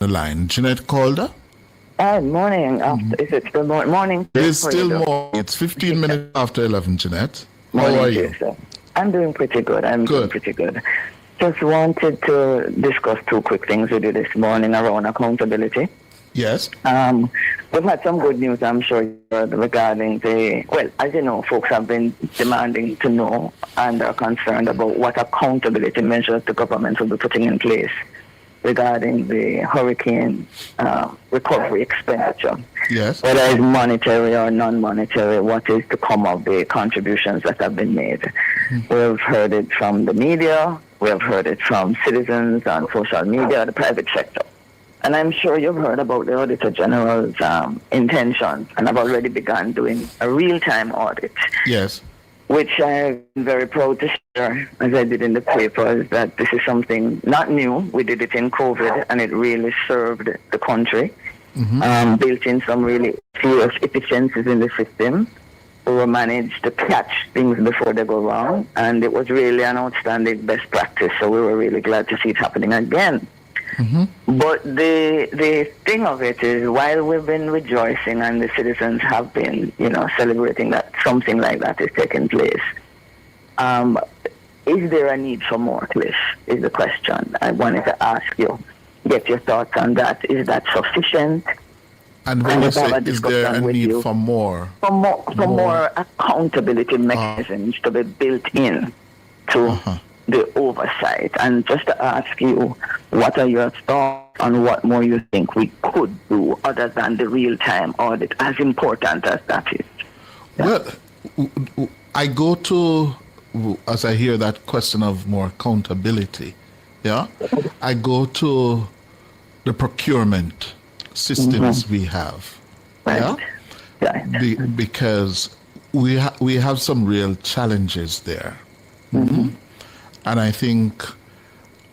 the line. Jeanette Calder? Morning. Is it still morning? It's still morning. It's 15 minutes after 11, Jeanette. How are you? Sir. I'm doing pretty good. Doing pretty good. Just wanted to discuss two quick things with you this morning around accountability. Yes. We've had some good news, I'm sure, regarding as you know, folks have been demanding to know and are concerned about what accountability measures the government will be putting in place regarding the hurricane recovery expenditure. Yes. Whether it's monetary or non-monetary, what is to come of the contributions that have been made. Mm-hmm. We've heard it from the media, we have heard it from citizens on social media, the private sector. And I'm sure you've heard about the Auditor General's intentions, and I've already begun doing a real-time audit. Yes. Which I'm very proud to share, as I did in the papers, that this is something not new. We did it in COVID, and it really served the country. Mm-hmm. Built in some really serious efficiencies in the system. We managed to catch things before they go wrong, and it was really an outstanding best practice, so we were really glad to see it happening again. Mm-hmm. But the thing of it is, while we've been rejoicing and the citizens have been, celebrating that something like that is taking place, is there a need for more, Cliff, is the question. I wanted to ask you, get your thoughts on that. Is that sufficient? And when you say, is there a need for more? For more accountability mechanisms to be built in to the oversight. And just to ask you, what are your thoughts on what more you think we could do other than the real-time audit, as important as that is? Yeah. Well, I go to, as I hear that question of more accountability, I go to the procurement systems we have, because we have some real challenges there. Mm-hmm. And I think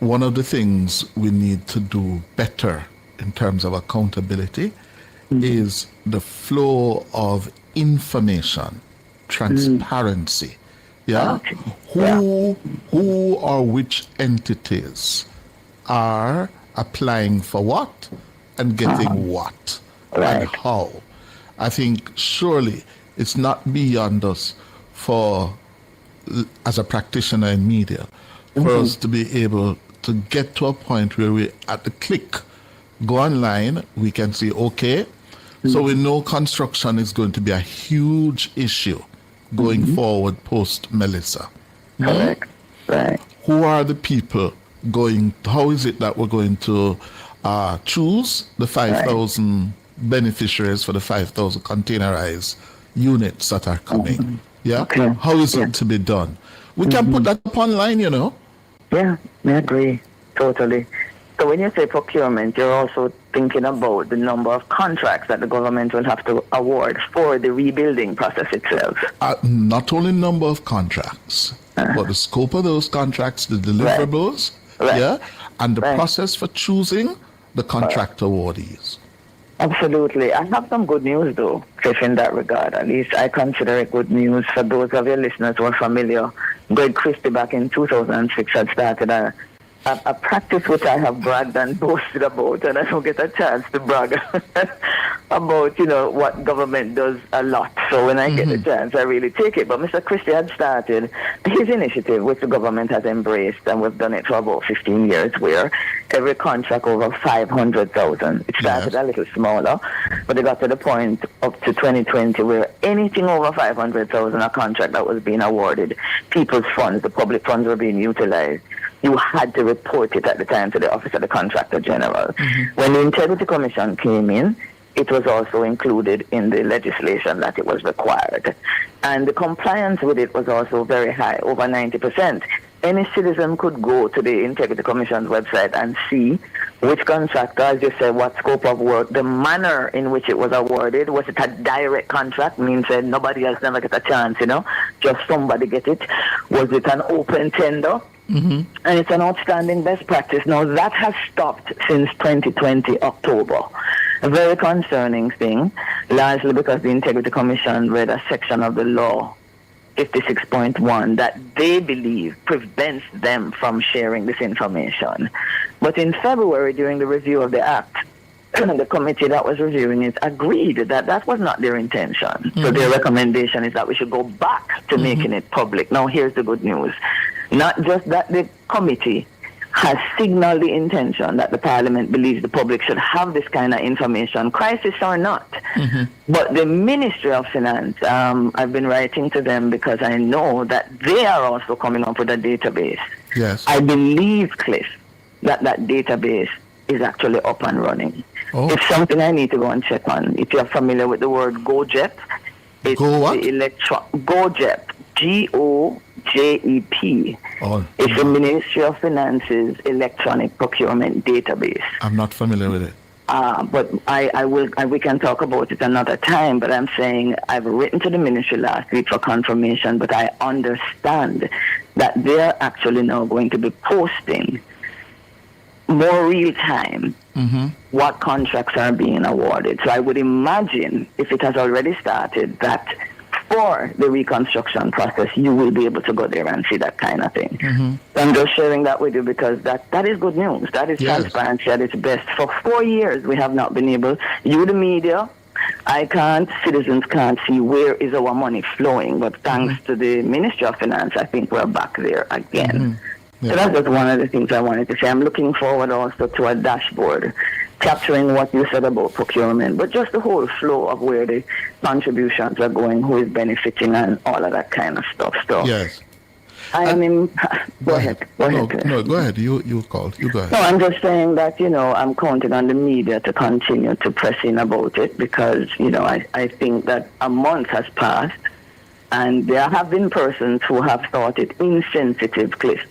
one of the things we need to do better in terms of accountability is the flow of information, transparency. Who or which entities are applying for what and getting what and how. I think surely it's not beyond us as a practitioner in media, for us to be able to get to a point where we, at the click, go online, we can see, so we know construction is going to be a huge issue going forward post Melissa. Correct. Right. Who are the people how is it that we're going to choose the 5,000 beneficiaries for the 5,000 containerized units that are coming? How is it to be done? We can put that up online, Yeah, I agree. Totally. So when you say procurement, you're also thinking about the number of contracts that the government will have to award for the rebuilding process itself. Not only number of contracts, but the scope of those contracts, the deliverables, and the process for choosing the contract awardees. Absolutely. I have some good news, though, Cliff, in that regard. At least I consider it good news for those of your listeners who are familiar. Greg Christie back in 2006 had started a practice which I have bragged and boasted about, and I don't get a chance to brag about, what government does a lot. So when I get a chance, I really take it. But Mr. Christie had started his initiative, which the government has embraced, and we've done it for about 15 years, where every contract over 500,000, it started a little smaller, but it got to the point up to 2020 where anything over 500,000, a contract that was being awarded, people's funds, the public funds were being utilized. You had to report it at the time to the Office of the Contractor General. When the Integrity Commission came in, it was also included in the legislation that it was required. And the compliance with it was also very high, over 90%. Any citizen could go to the Integrity Commission's website and see which contractor, as you said, what scope of work, the manner in which it was awarded. Was it a direct contract? Means that nobody else never get a chance, just somebody get it. Was it an open tender? And it's an outstanding best practice. Now, that has stopped since 2020, October. A very concerning thing, largely because the Integrity Commission read a section of the law 56.1 that they believe prevents them from sharing this information. But in February, during the review of the Act, the committee that was reviewing it agreed that that was not their intention. So their recommendation is that we should go back to making it public. Now, here's the good news. Not just that the committee has signaled the intention that the Parliament believes the public should have this kind of information, crisis or not. But the Ministry of Finance, I've been writing to them because I know that they are also coming up with a database. Yes. I believe, Cliff, that that database is actually up and running. Oh. It's something I need to go and check on. If you're familiar with the word GoJEP, it's Go what? GoJEP, GOJEP. Oh. It's the Ministry of Finance's electronic procurement database. I'm not familiar with it. But we can talk about it another time, but I'm saying I've written to the ministry last week for confirmation, but I understand that they're actually now going to be posting more real time what contracts are being awarded. So I would imagine, if it has already started, that for the reconstruction process, you will be able to go there and see that kind of thing. So I'm just sharing that with you because that is good news. That is transparency at its best. For 4 years, we have not been able, you the media, citizens can't see where is our money flowing. But thanks to the Ministry of Finance, I think we're back there again. So that's just one of the things I wanted to say. I'm looking forward also to a dashboard capturing what you said about procurement, but just the whole flow of where the contributions are going, who is benefiting, and all of that kind of stuff. So yes. I mean, go ahead. No, go ahead. You called. You go ahead. No, I'm just saying that, I'm counting on the media to continue to press in about it because, I think that a month has passed and there have been persons who have thought it insensitive, Cliff.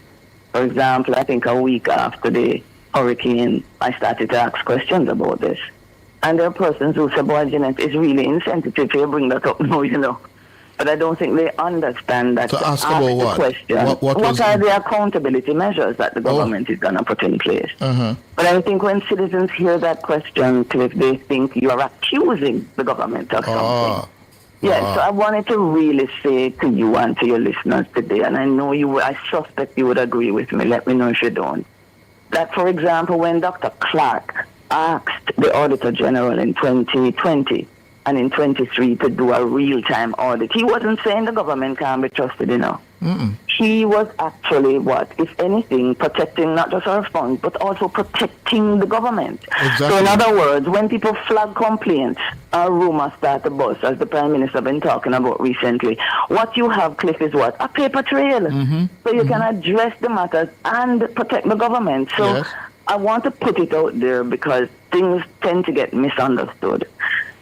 For example, I think a week after the hurricane, I started to ask questions about this. And there are persons who say, boy, Jeanette, it's really insensitive to bring that up now, But I don't think they understand that. To ask about what? Question, what are the accountability measures that the government is going to put in place? But I think when citizens hear that question, Cliff, they think you are accusing the government of something. Yes, so I wanted to really say to you and to your listeners today, and I know I suspect you would agree with me, let me know if you don't, that, for example, when Dr. Clark asked the Auditor General in 2020 and in 23 to do a real-time audit, he wasn't saying the government can't be trusted, He was actually, if anything, protecting not just our funds, but also protecting the government. Exactly. So in other words, when people flag complaints, our rumors start to bust, as the Prime Minister has been talking about recently. What you have, Cliff, is what? A paper trail. So you can address the matters and protect the government. So I want to put it out there because things tend to get misunderstood.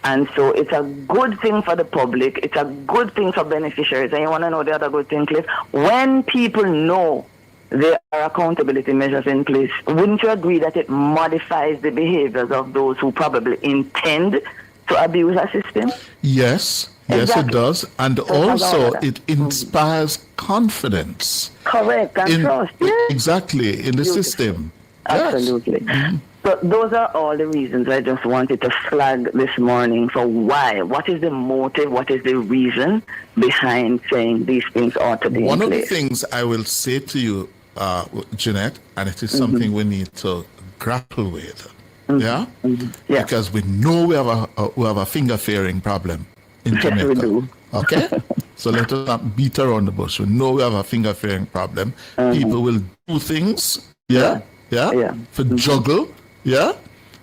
And so it's a good thing for the public. It's a good thing for beneficiaries. And you want to know the other good thing, Cliff? When people know there are accountability measures in place, wouldn't you agree that it modifies the behaviors of those who probably intend to abuse our system? Yes. Yes, it does. And also it inspires confidence. Correct. And trust. Exactly. In the system. Absolutely. Yes. So those are all the reasons I just wanted to flag this morning for why. What is the motive? What is the reason behind saying these things ought to be in place? One of the things I will say to you, Jeanette, and it is something we need to grapple with, because we know we have a finger-fearing problem in Jamaica. Yes, we do. Okay? So let us not beat around the bush. We know we have a finger-fearing problem. People will do things, for juggle.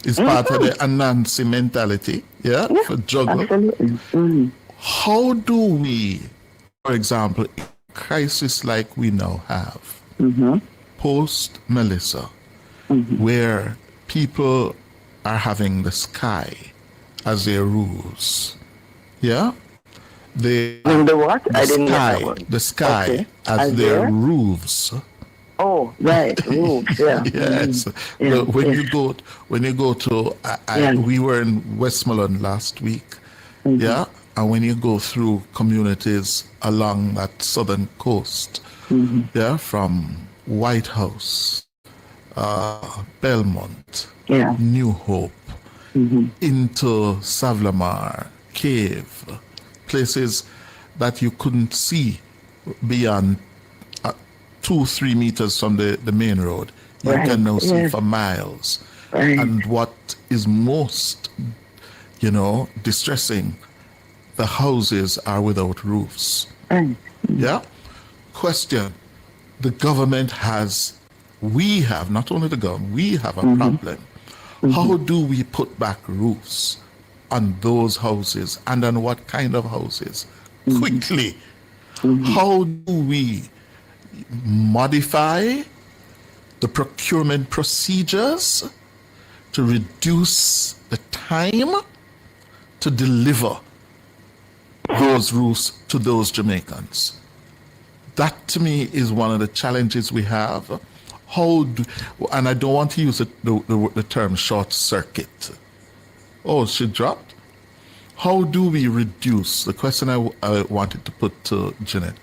It's part of the Anansi mentality. For juggle. Absolutely. How do we, for example, in a crisis like we now have, post Melissa, where people are having the sky as their ruse? The what? I didn't know that word. The sky as their roofs. Oh, right. Roofs, Yes. When you go to, we were in Westmoreland last week, and when you go through communities along that southern coast, from White House, Belmont, New Hope, into Savlamar, Cave, places that you couldn't see beyond 2-3 meters from the main road. You Right. can now see Yes. for miles. Right. And what is most, distressing, the houses are without roofs. Right. Yeah? Question. The government we have, not only the government, we have a problem. How do we put back roofs on those houses, and on what kind of houses? Quickly. How do we modify the procurement procedures to reduce the time to deliver those roofs to those Jamaicans? That to me is one of the challenges we have. And I don't want to use the term short circuit. Oh, she dropped? How do we reduce, the question I wanted to put to Jeanette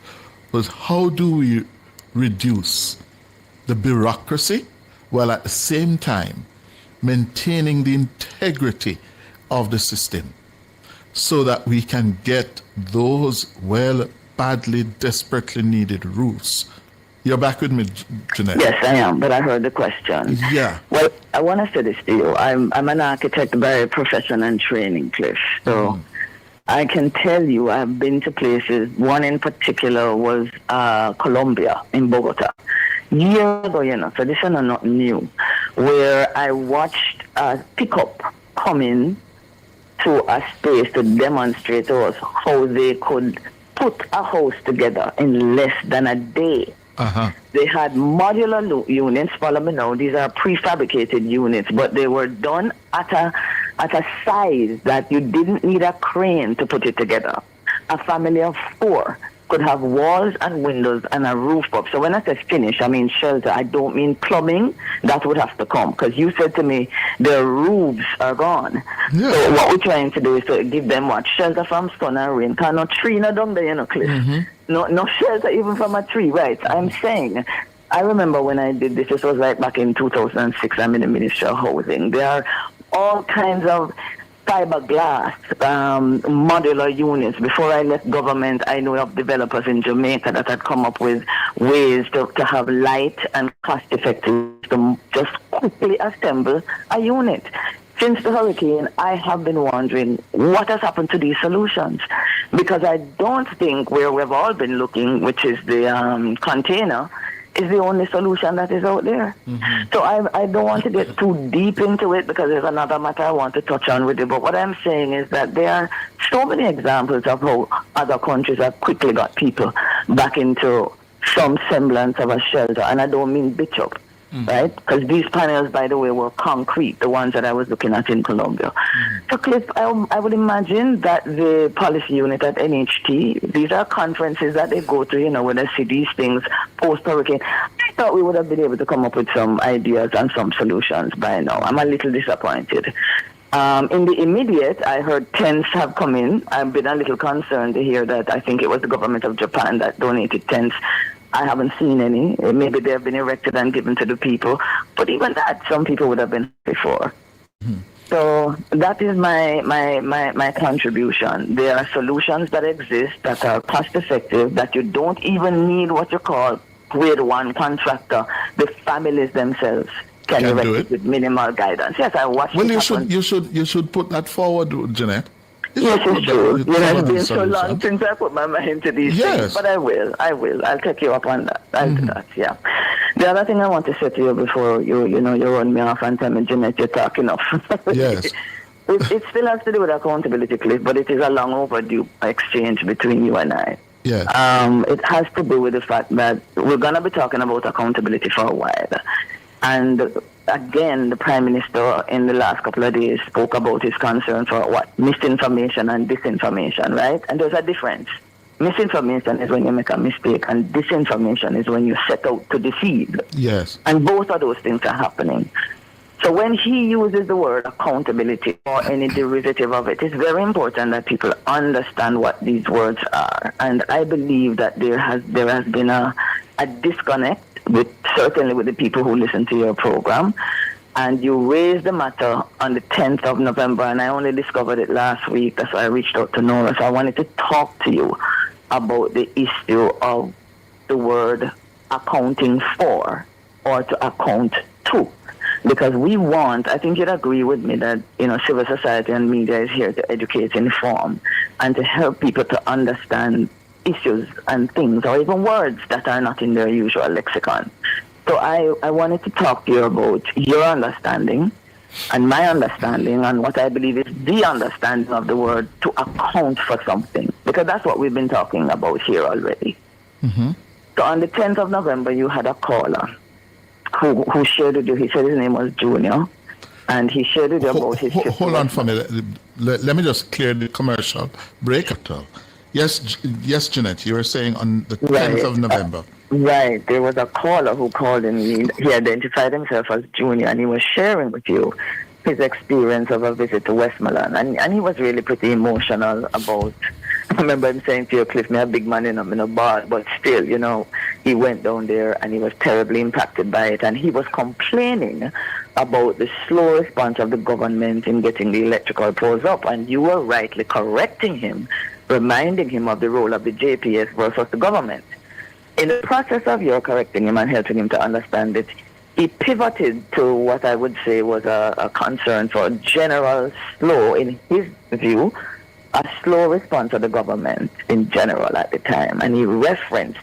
was, how do we reduce the bureaucracy while at the same time maintaining the integrity of the system so that we can get those badly, desperately needed roofs? You're back with me, Jeanette? Yes, I am, but I heard the question. Yeah. Well, I want to say this to you. I'm an architect by profession and training, Cliff. So I can tell you I've been to places. One in particular was Colombia in Bogota. Years ago, so this is not new, where I watched a pickup come in to a space to demonstrate to us how they could put a house together in less than a day. They had modular units, follow me now, these are prefabricated units, but they were done at a size that you didn't need a crane to put it together. A family of 4 could have walls and windows and a roof up. So when I say finish, I mean shelter. I don't mean plumbing. That would have to come, because you said to me the roofs are gone. Yeah. So what we're trying to do is to give them what? Shelter from sun and rain. Because no tree no down there, Cliff. No shelter even from a tree, right? I'm saying, I remember when I did this was right back in 2006. I'm in the Ministry of Housing. There are all kinds of fiberglass modular units. Before I left government, I knew of developers in Jamaica that had come up with ways to have light and cost-effective to just quickly assemble a unit. Since the hurricane, I have been wondering what has happened to these solutions, because I don't think where we've all been looking, which is the container, is the only solution that is out there. So I don't want to get too deep into it, because there's another matter I want to touch on with you. But what I'm saying is that there are so many examples of how other countries have quickly got people back into some semblance of a shelter. And I don't mean bitch up. Right? Because these panels, by the way, were concrete, the ones that I was looking at in Colombia. So, Cliff, I would imagine that the policy unit at NHT, these are conferences that they go to, when they see these things post-hurricane. I thought we would have been able to come up with some ideas and some solutions by now. I'm a little disappointed. In the immediate, I heard tents have come in. I've been a little concerned to hear that I think it was the government of Japan that donated tents. I haven't seen any. Maybe they have been erected and given to the people. But even that, some people would have been before. So that is my contribution. There are solutions that exist that are cost effective, that you don't even need what you call grade 1 contractor. The families themselves can erect it with minimal guidance. Yes, I watched. Well, you should put that forward, Jeanette. Yes, it's true. It has been so long since I put my mind to these things. But I will. I'll take you up on that. I'll do that, yeah. The other thing I want to say to you before you run me off and tell me, Jeanette, you're talking enough. Yes. It still has to do with accountability, Cliff, but it is a long overdue exchange between you and I. Yes. It has to do with the fact that we're going to be talking about accountability for a while. And again, the Prime Minister in the last couple of days spoke about his concern for misinformation and disinformation, right? And there's a difference. Misinformation is when you make a mistake, and disinformation is when you set out to deceive. Yes. And both of those things are happening. So when he uses the word accountability or any derivative of it, it's very important that people understand what these words are. And I believe that there has been a disconnect certainly with the people who listen to your program. And you raised the matter on the 10th of November, and I only discovered it last week. That's why I reached out to Nora. So I wanted to talk to you about the issue of the word accounting for or to account to. Because we want, I think you'd agree with me that, civil society and media is here to educate, inform, and to help people to understand issues and things, or even words that are not in their usual lexicon. So I wanted to talk to you about your understanding and my understanding and what I believe is the understanding of the word to account for something, because that's what we've been talking about here already. Mm-hmm. So on the 10th of November, you had a caller who shared with you, he said his name was Junior, and he shared with you about his trip. Hold on for a minute. Let me just clear the commercial break up. Yes, Jeanette, you were saying on the 10th of November. Right. There was a caller who called in. He identified himself as Junior, and he was sharing with you his experience of a visit to Westmoreland. And he was really pretty emotional about, I remember him saying to you, Cliff, me a big man in a bar, but still, he went down there and he was terribly impacted by it. And he was complaining about the slow response of the government in getting the electrical poles up. And you were rightly correcting him, reminding him of the role of the JPS versus the government. In the process of your correcting him and helping him to understand it, he pivoted to what I would say was a concern for general slow, in his view, a slow response of the government in general at the time. And he referenced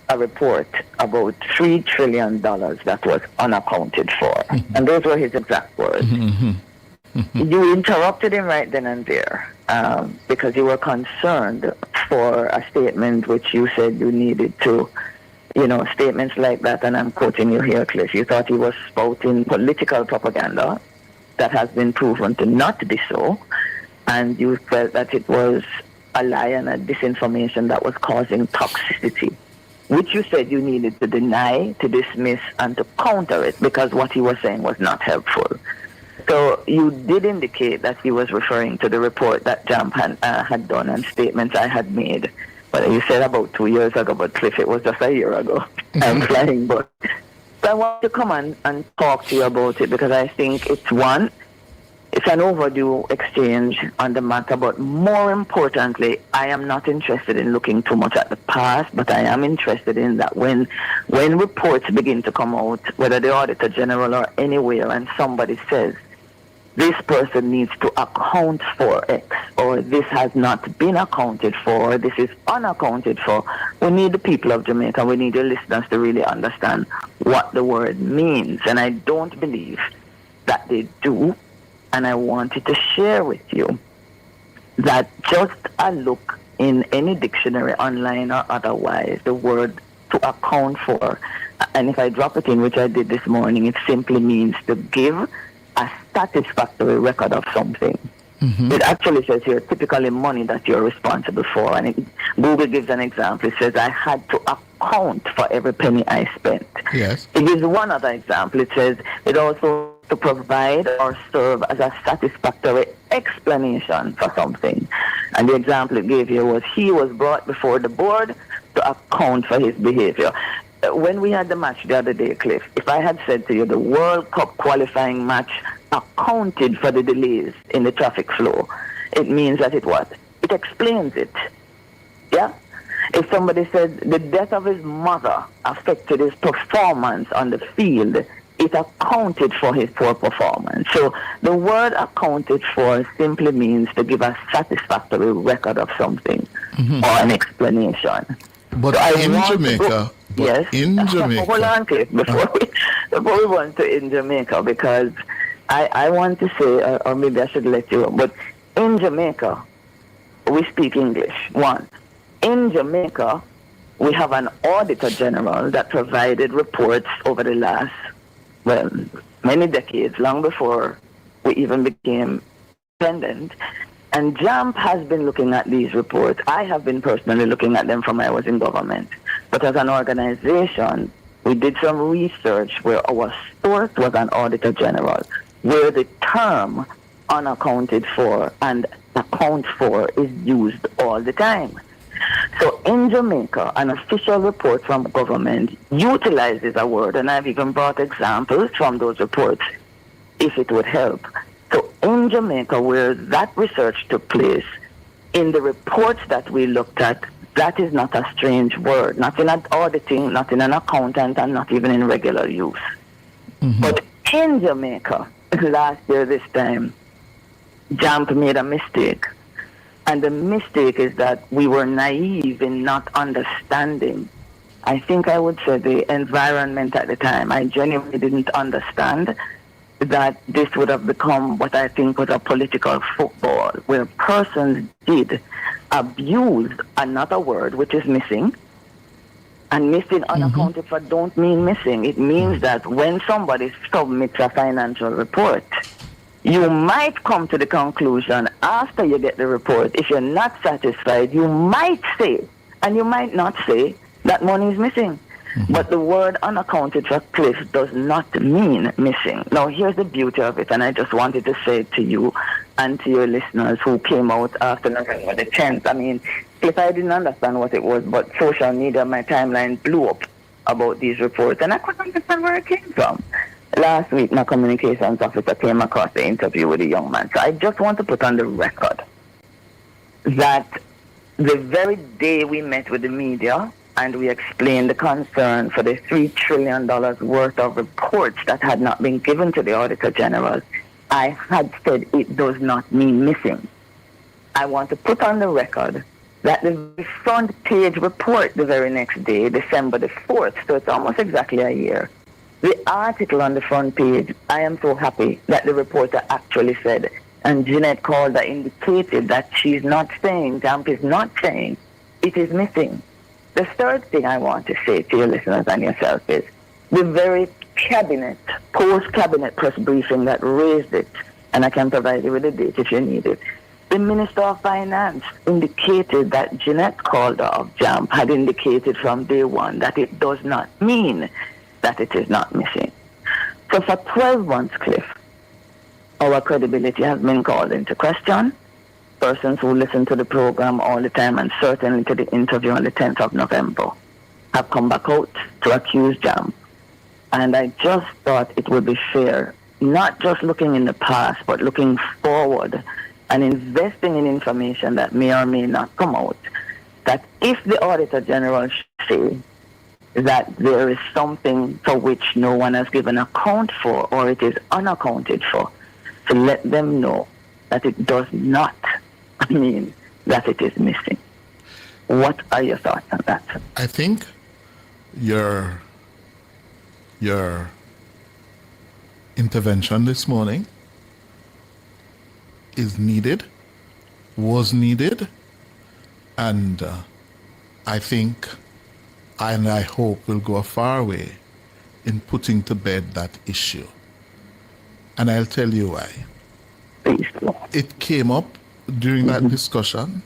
a report about $3 trillion that was unaccounted for. Mm-hmm. And those were his exact words. Mm-hmm. Mm-hmm. You interrupted him right then and there because you were concerned for a statement which you said you needed to, statements like that, and I'm quoting you here, Cliff, you thought he was spouting political propaganda that has been proven to not be so, and you felt that it was a lie and a disinformation that was causing toxicity, which you said you needed to deny, to dismiss, and to counter it because what he was saying was not helpful. So you did indicate that he was referring to the report that JAMP had done and statements I had made. But you said about 2 years ago, but Cliff, it was just a year ago. I'm flying, but I want to come and talk to you about it because I think it's an overdue exchange on the matter, but more importantly, I am not interested in looking too much at the past, but I am interested in that when reports begin to come out, whether the Auditor General or anywhere, and somebody says, this person needs to account for X, or this has not been accounted for, or this is unaccounted for. We need the people of Jamaica, we need the listeners to really understand what the word means. And I don't believe that they do. And I wanted to share with you that just a look in any dictionary, online or otherwise, the word to account for, and if I drop it in, which I did this morning, it simply means to give a satisfactory record of something. Mm-hmm. It actually says here, typically money that you're responsible for. And Google gives an example. It says, I had to account for every penny I spent. Yes. It gives one other example. It says, it also to provide or serve as a satisfactory explanation for something. And the example it gave you was, he was brought before the board to account for his behavior. When we had the match the other day, Cliff, if I had said to you the World Cup qualifying match accounted for the delays in the traffic flow, it means that it explains it. Yeah? If somebody said the death of his mother affected his performance on the field, it accounted for his poor performance. So the word accounted for simply means to give a satisfactory record of something or an explanation. But so in Jamaica, hold on, Cliff, before we want to in Jamaica, because I want to say, or maybe I should let you, but in Jamaica, we speak English, one. In Jamaica, we have an Auditor General that provided reports over the last, many decades, long before we even became independent. And JAMP has been looking at these reports. I have been personally looking at them from when I was in government. But as an organization, we did some research where our source was an Auditor General, where the term unaccounted for and account for is used all the time. So in Jamaica, an official report from government utilizes a word, and I've even brought examples from those reports, if it would help. So in Jamaica, where that research took place, in the reports that we looked at, that is not a strange word, not in an auditing, not in an accountant, and not even in regular use. But in Jamaica, last year this time, JAMP made a mistake. And the mistake is that we were naive in not understanding. I think I would say the environment at the time. I genuinely didn't understand that this would have become what I think was a political football, where persons did abuse another word, which is missing. And missing unaccounted for don't mean missing. It means that when somebody submits a financial report, you might come to the conclusion after you get the report, if you're not satisfied, you might say, and you might not say, that money is missing. But the word unaccounted for, Cliff, does not mean missing. Now, here's the beauty of it, and I just wanted to say it to you and to your listeners who came out after November the 10th. I mean, Cliff, I didn't understand what it was, but social media, my timeline blew up about these reports, and I couldn't understand where it came from. Last week, my communications officer came across the interview with a young man. So I just want to put on the record that the very day we met with the media and we explained the concern for the $3 trillion worth of reports that had not been given to the Auditor General, I had said it does not mean missing. I want to put on the record that the front page report the very next day, December the 4th, so it's almost exactly a year, the article on the front page, I am so happy that the reporter actually said, and Jeanette Calder indicated that she's not saying, JAMP is not saying, it is missing. The third thing I want to say to your listeners and yourself is, the very cabinet, post-cabinet press briefing that raised it, and I can provide you with a date if you need it, the Minister of Finance indicated that Jeanette Calder of JAMP had indicated from day one that it does not mean that it is not missing. So for 12 months, Cliff, our credibility has been called into question. Persons who listen to the program all the time and certainly to the interview on the 10th of November have come back out to accuse JAMP. And I just thought it would be fair, not just looking in the past, but looking forward and investing in information that may or may not come out, that if the Auditor General should say that there is something for which no one has given account for or it is unaccounted for, to let them know that it does not mean that it is missing. What are your thoughts on that? I think your intervention this morning is needed, was needed, and I think and I hope will go a far way in putting to bed that issue. And I'll tell you why. It came up during that discussion,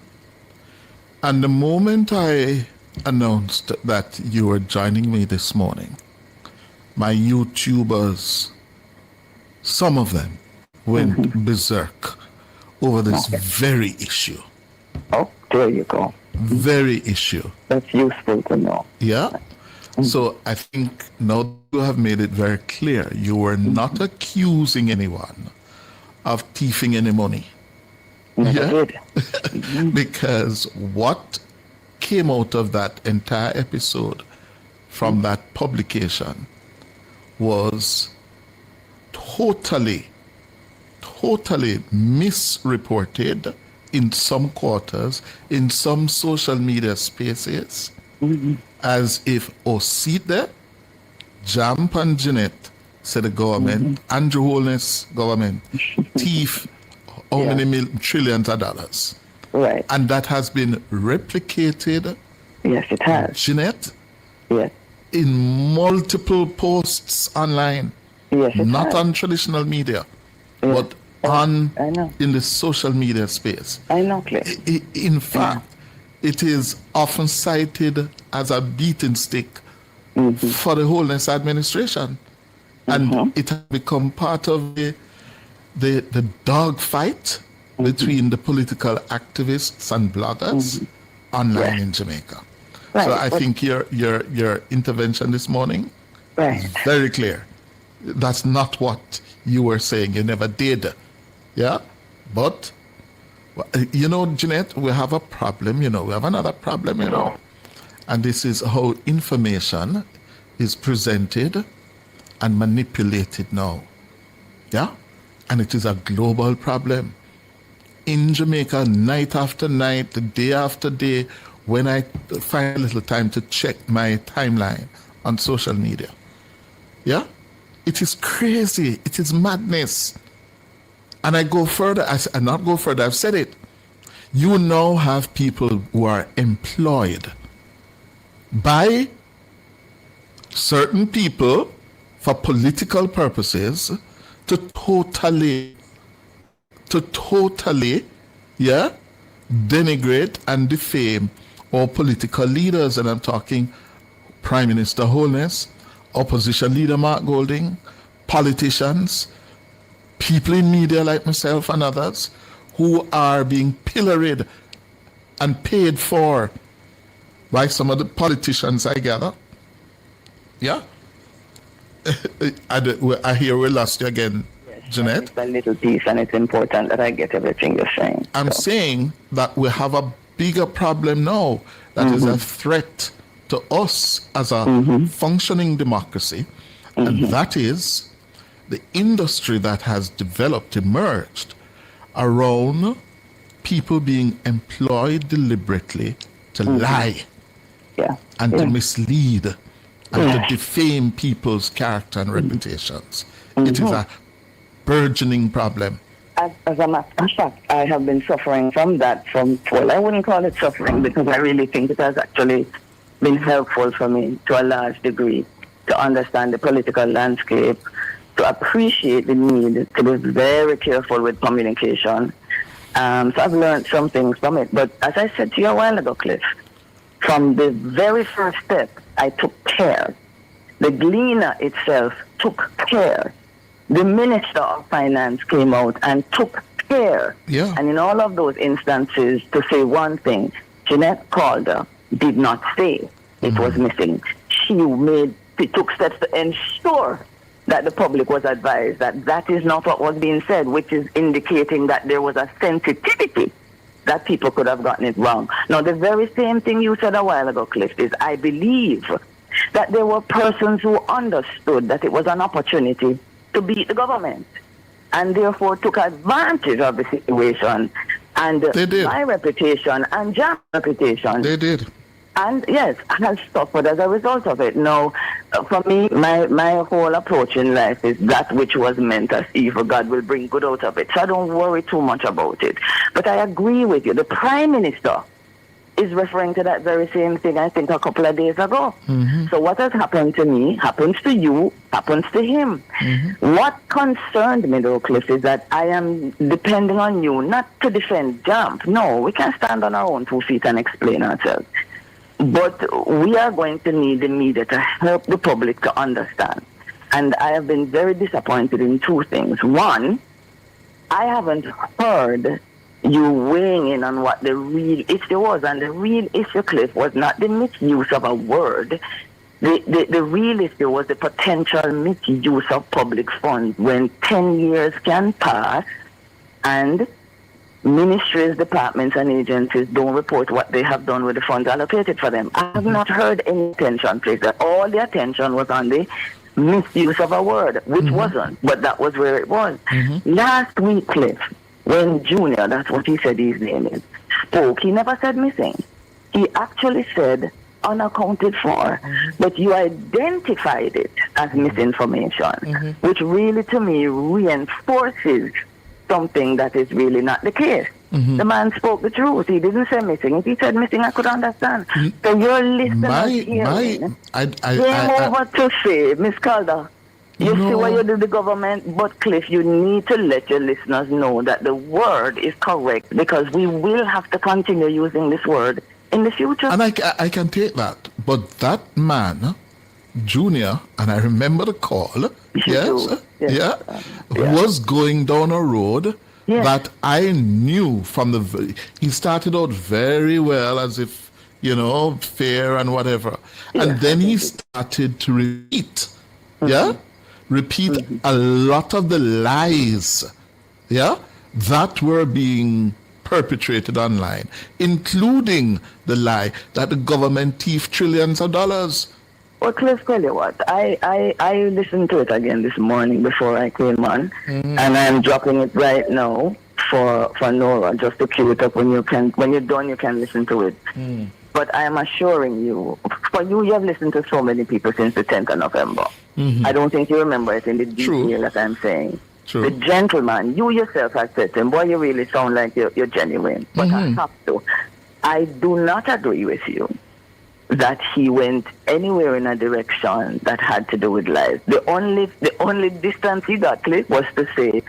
and the moment I announced that you were joining me this morning, my YouTubers, some of them went berserk over this very issue. Oh, there you go. Very issue. That's useful to know. Yeah. So I think now you have made it very clear you were not accusing anyone of thieving any money. Yeah. Because what came out of that entire episode from that publication was totally misreported in some quarters, in some social media spaces, as if, oh, see there, JAMP and Jeanette said the government, Andrew Holness government, thief how many trillions of dollars. Right. And that has been replicated. Yes, it has. Jeanette? Yes. In multiple posts online. Yes, it not has. on traditional media, but in the social media space. I know, Cliff. In fact, it is often cited as a beating stick for the Holness administration. And it has become part of the dog fight between the political activists and bloggers online in Jamaica. Right. So I think your intervention this morning is very clear. That's not what you were saying. You never did. Yeah? But Well, you know, Jeanette, we have a problem, we have another problem, and this is how information is presented and manipulated now. Yeah? And it is a global problem. In Jamaica, night after night, day after day, when I find a little time to check my timeline on social media. Yeah? It is crazy. It is madness. And I go further. I not go further. I've said it. You now have people who are employed by certain people for political purposes to totally, denigrate and defame all political leaders. And I'm talking Prime Minister Holness, Opposition Leader Mark Golding, politicians, people in media like myself and others who are being pilloried and paid for by some of the politicians, I gather. Yeah? I hear we lost you again, Jeanette. It's a little piece, and it's important that I get everything you're saying. I'm saying that we have a bigger problem now that is a threat to us as a functioning democracy, and that is the industry that has developed, emerged around people being employed deliberately to lie and to mislead and to defame people's character and reputations. It is a burgeoning problem. As a matter of fact, I have been suffering from that well, I wouldn't call it suffering because I really think it has actually been helpful for me to a large degree to understand the political landscape, to appreciate the need to be very careful with communication. So I've learned some things from it. But as I said to you a while ago, Cliff, from the very first step, I took care. The gleaner itself took care. The Minister of Finance came out and took care. Yeah. And in all of those instances, to say one thing, Jeanette Calder did not say it was missing. She took steps to ensure that the public was advised that that is not what was being said, which is indicating that there was a sensitivity that people could have gotten it wrong. Now, the very same thing you said a while ago, Cliff, is I believe that there were persons who understood that it was an opportunity to beat the government and therefore took advantage of the situation and my reputation and JAMP reputation. They did. And yes, has suffered as a result of it. Now, for me, my whole approach in life is that which was meant as evil, God will bring good out of it. So I don't worry too much about it. But I agree with you. The Prime Minister is referring to that very same thing, I think, a couple of days ago. So what has happened to me happens to you, happens to him. What concerned me, though, Cliff, is that I am depending on you not to defend JAMP. No, we can stand on our own 2 feet and explain ourselves. But we are going to need the media to help the public to understand. And I have been very disappointed in 2 things. One, I haven't heard you weighing in on what the real issue was. And the real issue, Cliff, was not the misuse of a word. The real issue was the potential misuse of public funds when 10 years can pass and ministries, departments, and agencies don't report what they have done with the funds allocated for them. I have not heard any attention placed. All the attention was on the misuse of a word, which wasn't, but that was where it was. Last week, Cliff, when Junior, that's what he said his name is, spoke, he never said missing. He actually said unaccounted for, but you identified it as misinformation, which really, to me, reinforces something that is really not the case. The man spoke the truth. He didn't say missing. If he said missing, I could understand. So your listeners came over to say, Miss Calder, you see what you do the government, but Cliff, you need to let your listeners know that the word is correct because we will have to continue using this word in the future. And I can take that. But that man, Junior, and I remember the call, was going down a road that I knew from he started out very well as if, fair and whatever. And then he started to repeat a lot of the lies, that were being perpetrated online, including the lie that the government thieved trillions of dollars. Well, Cliff, tell you what, I listened to it again this morning before I came on, and I'm dropping it right now for Nora, just to cue it up when you're done, you can listen to it. But I am assuring you, for you have listened to so many people since the 10th of November. I don't think you remember it in the detail that I'm saying. True. The gentleman, you yourself have said to him, boy, you really sound like you're genuine. But I have to. I do not agree with you that he went anywhere in a direction that had to do with lies. The only distance he got, Cliff, was to say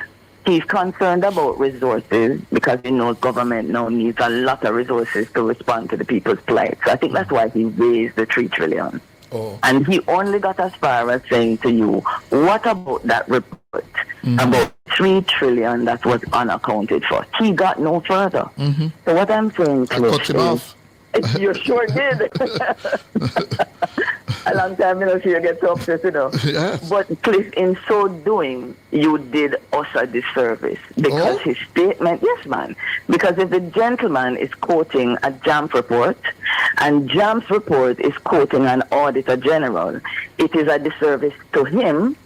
he's concerned about resources because he knows government now needs a lot of resources to respond to the people's plight. So I think that's why he raised the 3 trillion. Oh. And he only got as far as saying to you, what about that report about 3 trillion that was unaccounted for? He got no further. So what I'm saying, Cliff, I cut him off. You sure did. A long time, so you get so upset, Yes. But Cliff, in so doing, you did us a disservice because his statement, yes, man. Because if the gentleman is quoting a JAMP report, and JAMP's report is quoting an Auditor General, it is a disservice to him,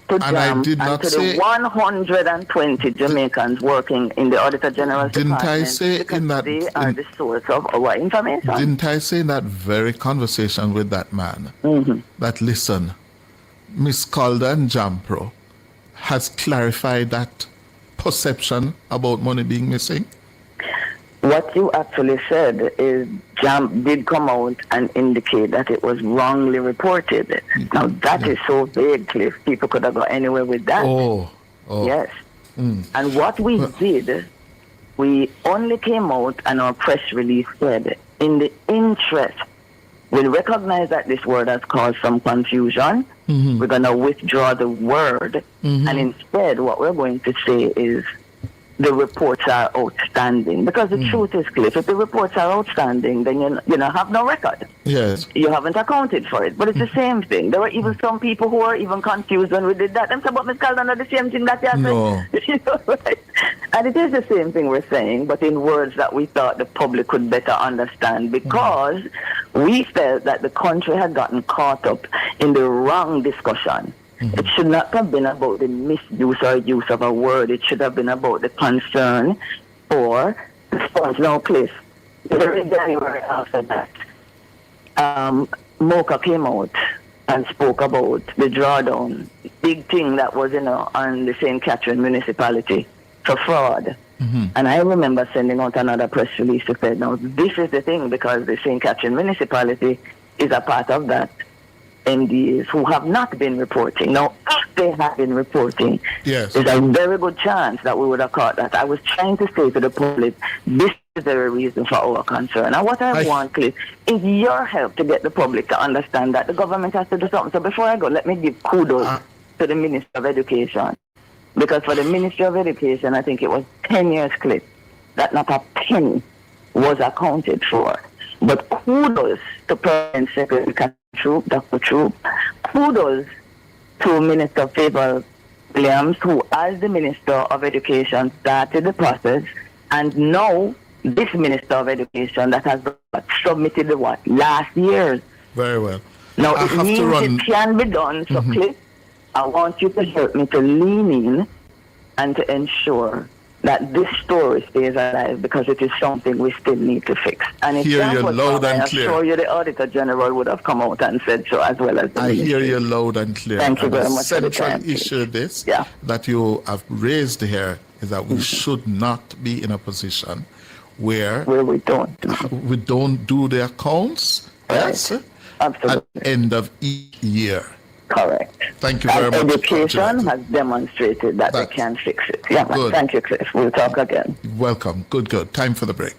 to JAMP, and to the 120 Jamaicans working in the Auditor General's department. Didn't I say in that they are the source of our information? Didn't I say in that very conversation with that man that, listen, Miss Calder and JAMPRO has clarified that perception about money being missing? What you actually said is JAMP did come out and indicate that it was wrongly reported. Now, that is so vague, Cliff. People could have got anywhere with that. Yes. And what we did, we only came out and our press release said, in the interest, we recognize that this word has caused some confusion. We're going to withdraw the word. And instead, what we're going to say is, the reports are outstanding. Because the truth is, Cliff, if the reports are outstanding, then you have no record. Yes. You haven't accounted for it. But it's the same thing. There were even some people who were even confused when we did that. And said, but Ms. Calder, not the same thing that you said. No. Right? And it is the same thing we're saying, but in words that we thought the public could better understand, because we felt that the country had gotten caught up in the wrong discussion. It should not have been about the misuse or use of a word. It should have been about the concern for the funds. Now, Cliff, very January after that, Mocha came out and spoke about the drawdown, big thing that was, on the St. Catherine municipality for fraud. And I remember sending out another press release to say, now, this is the thing, because the St. Catherine municipality is a part of that. MDAs who have not been reporting. Now, if they have been reporting, there's a very good chance that we would have caught that. I was trying to say to the public, this is the reason for our concern. And what I want, Cliff, is your help to get the public to understand that the government has to do something. So before I go, let me give kudos to the Minister of Education. Because for the Ministry of Education, I think it was 10 years, Cliff, that not a penny was accounted for. But kudos to President Secretary Dr. Troop. Kudos to Minister Favour Williams, who, as the Minister of Education, started the process, and now this Minister of Education that has submitted the last year. Very well. Now, it means it can be done. So, Cliff, I want you to help me to lean in and to ensure that this story stays alive, because it is something we still need to fix. And if hear you loud and clear. I'm sure you, the Auditor General, would have come out and said so, as well as the ministry. Hear you loud and clear. Thank you very much. Central issue that you have raised here is that we should not be in a position where we don't do the accounts. Right. Yes, absolutely. at the end of each year. Correct. Thank you very much. Education has demonstrated that they can fix it. Yeah, good. Thank you, Cliff. We'll talk again. Welcome. Good. Time for the break.